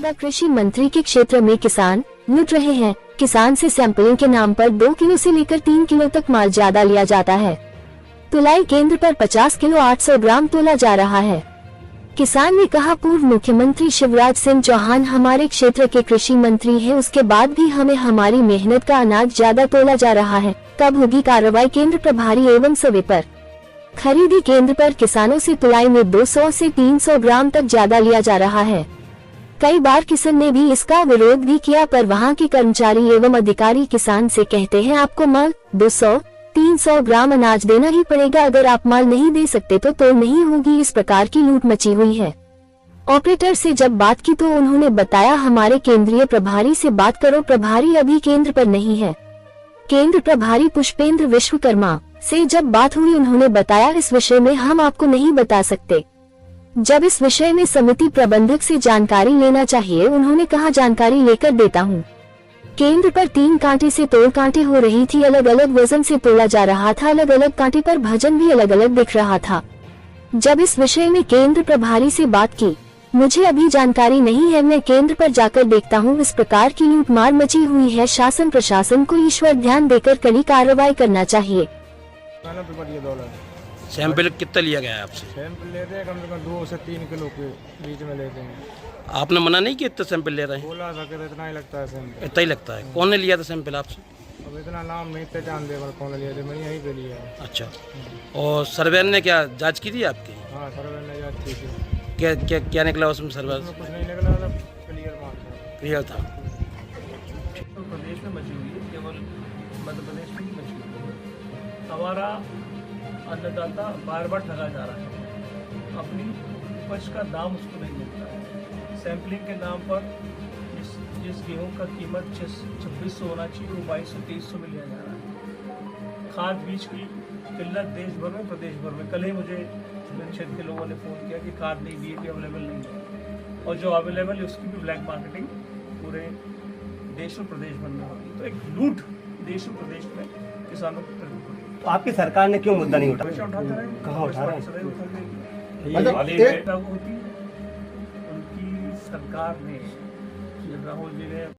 मौजूदा कृषि मंत्री के क्षेत्र में किसान लूट रहे हैं। किसान से सैंपलिंग के नाम पर 2 किलो से लेकर 3 किलो तक माल ज्यादा लिया जाता है। तुलाई केंद्र पर 50 किलो 800 ग्राम तोला जा रहा है। किसान ने कहा, पूर्व मुख्यमंत्री शिवराज सिंह चौहान हमारे क्षेत्र के कृषि मंत्री हैं, उसके बाद भी हमें हमारी मेहनत का अनाज ज्यादा तोला जा रहा है। कब होगी कार्रवाई? केंद्र प्रभारी एवं सर्वे पर खरीदी केंद्र पर किसानों से तुलाई में 200 से 300 ग्राम तक ज्यादा लिया जा रहा है। कई बार किसान ने भी इसका विरोध भी किया, पर वहां के कर्मचारी एवं अधिकारी किसान से कहते हैं, आपको माल 200-300 ग्राम अनाज देना ही पड़ेगा, अगर आप माल नहीं दे सकते तो तोड़ नहीं होगी। इस प्रकार की लूट मची हुई है। ऑपरेटर से जब बात की तो उन्होंने बताया, हमारे केंद्रीय प्रभारी से बात करो, प्रभारी अभी केंद्र पर नहीं है। केंद्र प्रभारी पुष्पेंद्र विश्वकर्मा से जब बात हुई, उन्होंने बताया, इस विषय में हम आपको नहीं बता सकते। जब इस विषय में समिति प्रबंधक से जानकारी लेना चाहिए, उन्होंने कहा जानकारी लेकर देता हूं। केंद्र पर 3 कांटे से तोड़ कांटे हो रही थी, अलग अलग वजन से तोड़ा जा रहा था, अलग अलग कांटे पर वजन भी अलग अलग दिख रहा था। जब इस विषय में केंद्र प्रभारी से बात की, मुझे अभी जानकारी नहीं है, मैं केंद्र पर जाकर देखता हूं। इस प्रकार की लूटमार मची हुई है। शासन प्रशासन को ईश्वर ध्यान देकर कड़ी कार्रवाई करना चाहिए। सैंपल कितना लिया गया है आपसे? सैंपल लेते हैं कम से कम 2 से 3 किलो के बीच में लेते हैं। आपने मना नहीं किया इतना सैंपल ले रहे हैं? बोला था कि इतना ही लगता है सैंपल। इतना ही लगता है। कौन ने लिया था सैंपल आपसे? अब इतना नाम नहीं पहचान दे, कौन लिया था, मैंने यहीं पे लिया है। अच्छा, और सर्वे ने क्या जांच की थी आपकी? हाँ, सर्वे ने जांच की थी। क्या क्या क्या निकला उसमें? सर्वे कुछ नहीं निकला, मतलब क्लियर माल था। क्लियर था। तो प्रदेश में मची हुई है, केवल मध्य प्रदेश में ही मची हुई है। हमारा अन्नदाता बार बार ठगा जा रहा है, अपनी उपज का दाम उसको नहीं मिलता है। सैंपलिंग के नाम पर जिस गेहूं का कीमत 2600 होना चाहिए, वो 2200-2300 में लिया जा रहा है। खाद बीज की किल्लत देश भर में, प्रदेश भर में। कल ही मुझे मेरे क्षेत्र के लोगों ने फ़ोन किया कि खाद नहीं, DAP अवेलेबल नहीं है, और जो अवेलेबल है उसकी भी ब्लैक मार्केटिंग पूरे देश और प्रदेश भर में होगी। तो एक लूट देश और प्रदेश में किसानों की तरफ होगी। तो आपकी सरकार ने क्यों मुद्दा नहीं उठाया? उठाते रहे, कहाँ उठा रहे हैं? उनकी सरकार ने, राहुल जी ने